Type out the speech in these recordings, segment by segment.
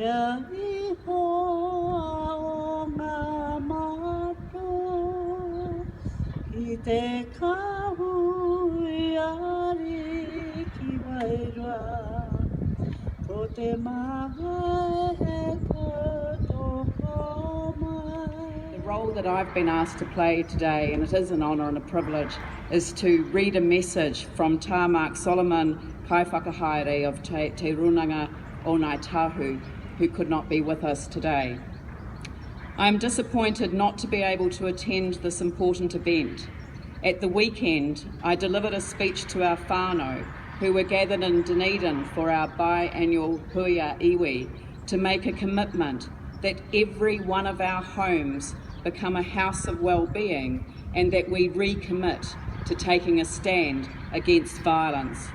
role that I've been asked to play today, and it is an honour and a privilege, is to read a message from Tā Mark Solomon, Kai Whakahaere of Te Runanga o Ngāi Tahu, who could not be with us today. I am disappointed not to be able to attend this important event. At the weekend, I delivered a speech to our whānau, who were gathered in Dunedin for our biannual Huia Iwi, to make a commitment that every one of our homes become a house of well-being, and that we recommit to taking a stand against violence.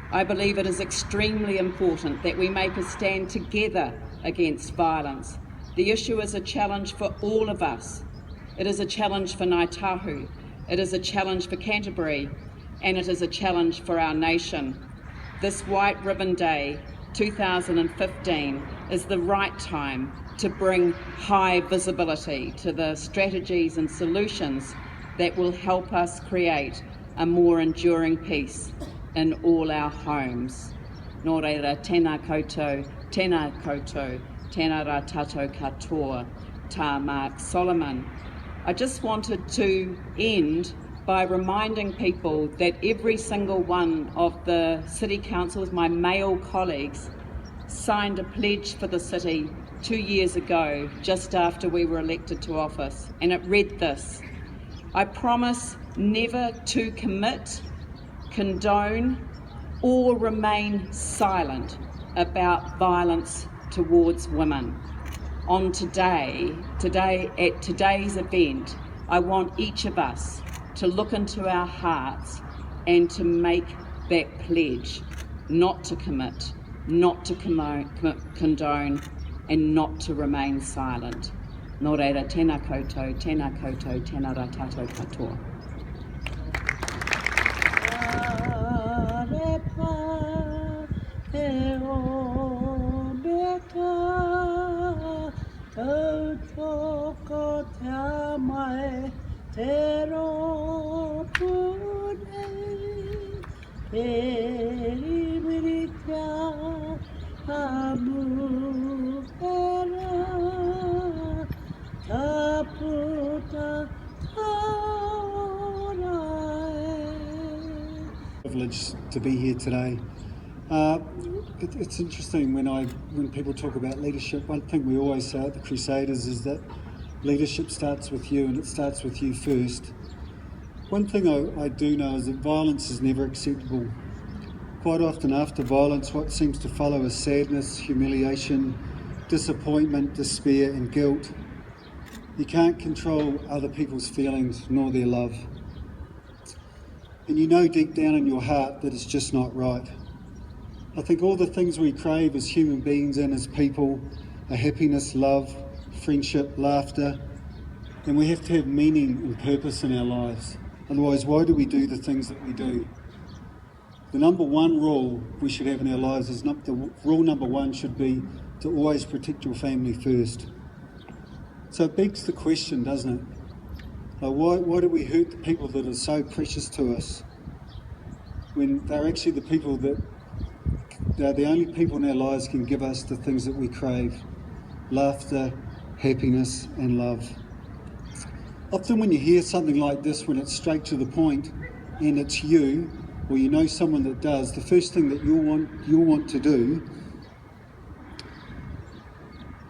I believe it is extremely important that we make a stand together against violence. The issue is a challenge for all of us. It is a challenge for Ngāi Tahu, it is a challenge for Canterbury, and it is a challenge for our nation. This White Ribbon Day 2015 is the right time to bring high visibility to the strategies and solutions that will help us create a more enduring peace in all our homes. Nō reira, tēnā koutou, tēnā rā tātou katoa, Tā Mark Solomon. I just wanted to end by reminding people that every single one of the City Councils, my male colleagues, signed a pledge for the city 2 years ago, just after we were elected to office, and it read this: I promise never to commit, condone, or remain silent about violence towards women. On today, at today's event, I want each of us to look into our hearts and to make that pledge, not to commit, not to condone, and not to remain silent. Nō reira, tēnā koutou, tēnā rā tātou katoa. Privilege to be here today. It's interesting when people talk about leadership. One thing we always say at the Crusaders is that leadership starts with you, and it starts with you first. One thing I do know is that violence is never acceptable. Quite often after violence, what seems to follow is sadness, humiliation, disappointment, despair and guilt. You can't control other people's feelings nor their love. And you know deep down in your heart that it's just not right. I think all the things we crave as human beings and as people are happiness, love, friendship, laughter, and we have to have meaning and purpose in our lives. Otherwise, why do we do the things that we do? The number one rule we should have in our lives is rule number one should be to always protect your family first. So it begs the question, doesn't it? Why do we hurt the people that are so precious to us when they're actually the people that they're the only people in our lives can give us the things that we crave: laughter, happiness and love. Often when you hear something like this, when it's straight to the point and it's you, or you know someone that does, the first thing that you'll want to do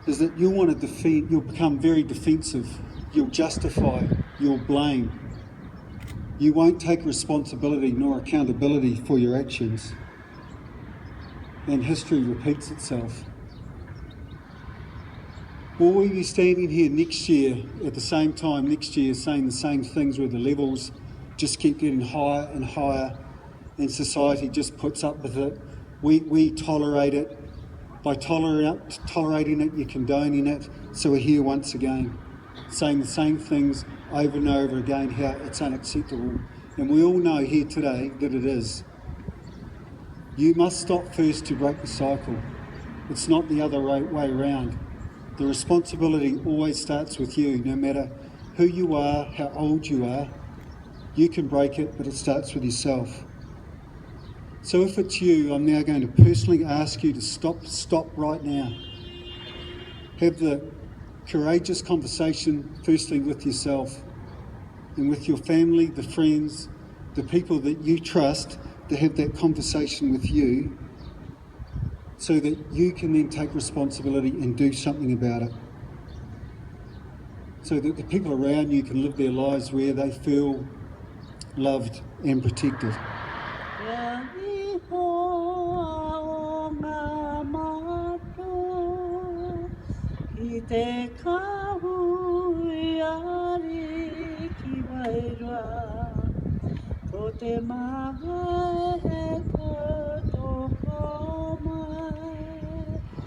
is that you'll become very defensive, you'll justify, you'll blame. You won't take responsibility nor accountability for your actions. And history repeats itself. Will we be standing here next year at the same time next year saying the same things where the levels just keep getting higher and higher and society just puts up with it? We tolerate it. By tolerating it, you're condoning it. So we're here once again, saying the same things over and over again, how it's unacceptable. And we all know here today that it is. You must stop first to break the cycle. It's not the other way around. The responsibility always starts with you, no matter who you are, how old you are. You can break it, but it starts with yourself. So if it's you, I'm now going to personally ask you to stop right now. Have the courageous conversation, firstly with yourself and with your family, the friends, the people that you trust, to have that conversation with you so that you can then take responsibility and do something about it. So that the people around you can live their lives where they feel loved and protected.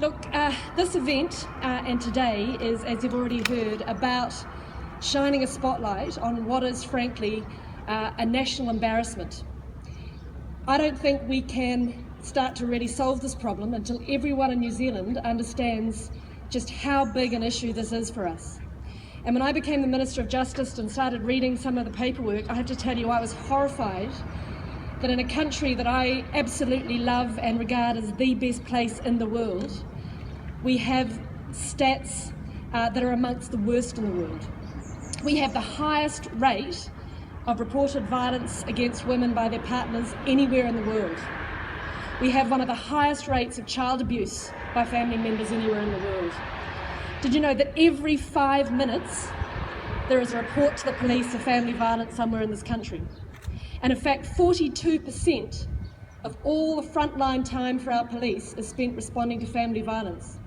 Look, this event and today is, as you've already heard, about shining a spotlight on what is, frankly, a national embarrassment. I don't think we can start to really solve this problem until everyone in New Zealand understands just how big an issue this is for us. And when I became the Minister of Justice and started reading some of the paperwork, I have to tell you I was horrified that in a country that I absolutely love and regard as the best place in the world, we have stats that are amongst the worst in the world. We have the highest rate of reported violence against women by their partners anywhere in the world. We have one of the highest rates of child abuse by family members anywhere in the world. Did you know that every 5 minutes there is a report to the police of family violence somewhere in this country? And in fact, 42% of all the frontline time for our police is spent responding to family violence.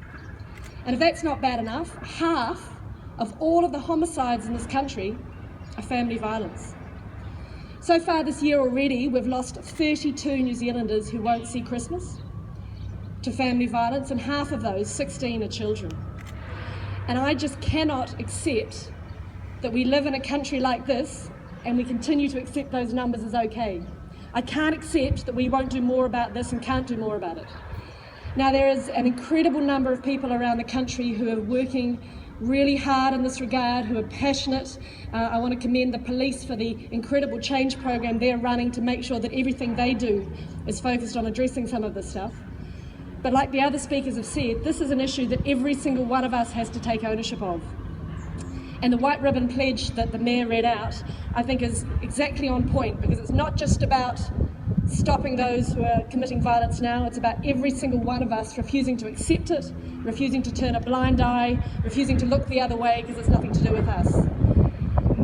And if that's not bad enough, half of all of the homicides in this country are family violence. So far this year already, we've lost 32 New Zealanders who won't see Christmas to family violence, and half of those, 16, are children. And I just cannot accept that we live in a country like this and we continue to accept those numbers as okay. I can't accept that we won't do more about this and can't do more about it. Now, there is an incredible number of people around the country who are working really hard in this regard, who are passionate. I want to commend the police for the incredible change program they're running to make sure that everything they do is focused on addressing some of this stuff. But like the other speakers have said, this is an issue that every single one of us has to take ownership of. And the white ribbon pledge that the Mayor read out, I think, is exactly on point, because it's not just about stopping those who are committing violence now, it's about every single one of us refusing to accept it, refusing to turn a blind eye, refusing to look the other way because it's nothing to do with us.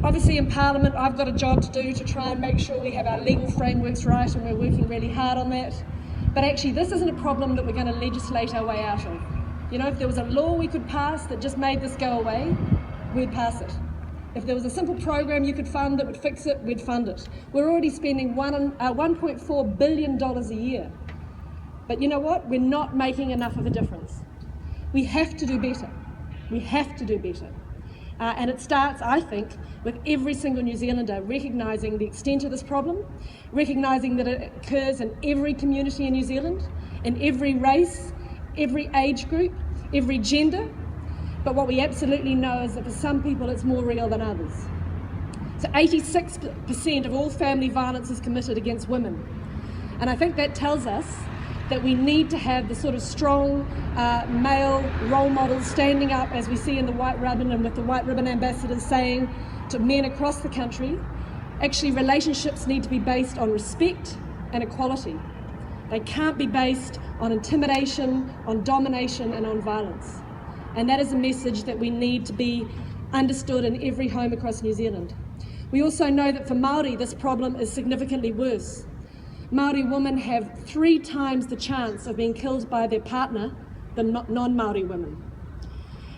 Obviously in Parliament I've got a job to do to try and make sure we have our legal frameworks right, and we're working really hard on that. But actually this isn't a problem that we're going to legislate our way out of. You know, if there was a law we could pass that just made this go away, we'd pass it. If there was a simple program you could fund that would fix it, we'd fund it. We're already spending $1.4 billion a year. But you know what? We're not making enough of a difference. We have to do better. We have to do better. And it starts, I think, with every single New Zealander recognising the extent of this problem, recognising that it occurs in every community in New Zealand, in every race, every age group, every gender. But what we absolutely know is that for some people it's more real than others. So 86% of all family violence is committed against women. And I think that tells us that we need to have the sort of strong male role models standing up, as we see in the White Ribbon and with the White Ribbon ambassadors saying to men across the country, actually relationships need to be based on respect and equality. They can't be based on intimidation, on domination and on violence. And that is a message that we need to be understood in every home across New Zealand. We also know that for Māori this problem is significantly worse. Māori women have 3 times the chance of being killed by their partner than non-Māori women.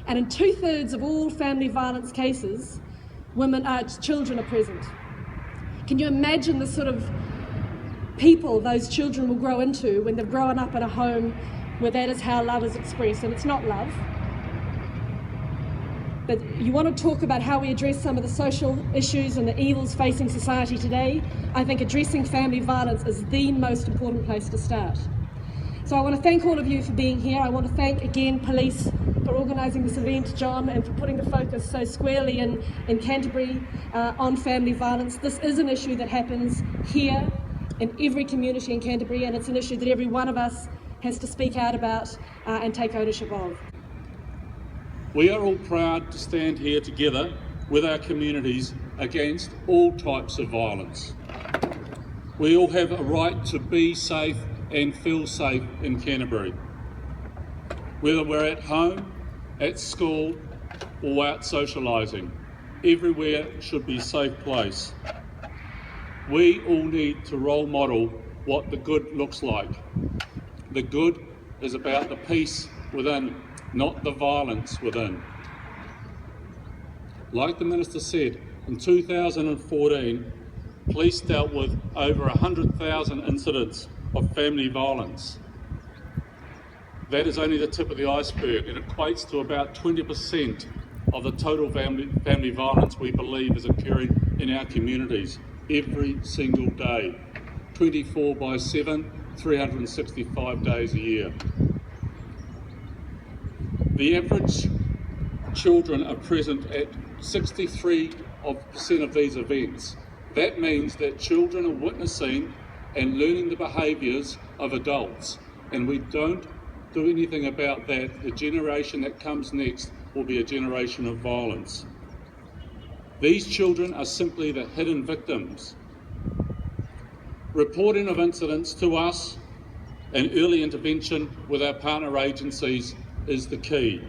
And in 2/3 of all family violence cases, children are present. Can you imagine the sort of people those children will grow into when they've grown up in a home where that is how love is expressed? And it's not love. But you want to talk about how we address some of the social issues and the evils facing society today, I think addressing family violence is the most important place to start. So I want to thank all of you for being here. I want to thank again police for organising this event, John, and for putting the focus so squarely in Canterbury on family violence. This is an issue that happens here in every community in Canterbury, and it's an issue that every one of us has to speak out about and take ownership of. We are all proud to stand here together with our communities against all types of violence. We all have a right to be safe and feel safe in Canterbury. Whether we're at home, at school, or out socialising, everywhere should be a safe place. We all need to role model what the good looks like. The good is about the peace within, not the violence within. Like the Minister said, in 2014, police dealt with over 100,000 incidents of family violence. That is only the tip of the iceberg, and equates to about 20% of the total family violence we believe is occurring in our communities every single day, 24/7, 365 days a year. The average children are present at 63% of these events. That means that children are witnessing and learning the behaviours of adults, and we don't do anything about that. The generation that comes next will be a generation of violence. These children are simply the hidden victims. Reporting of incidents to us and early intervention with our partner agencies is the key.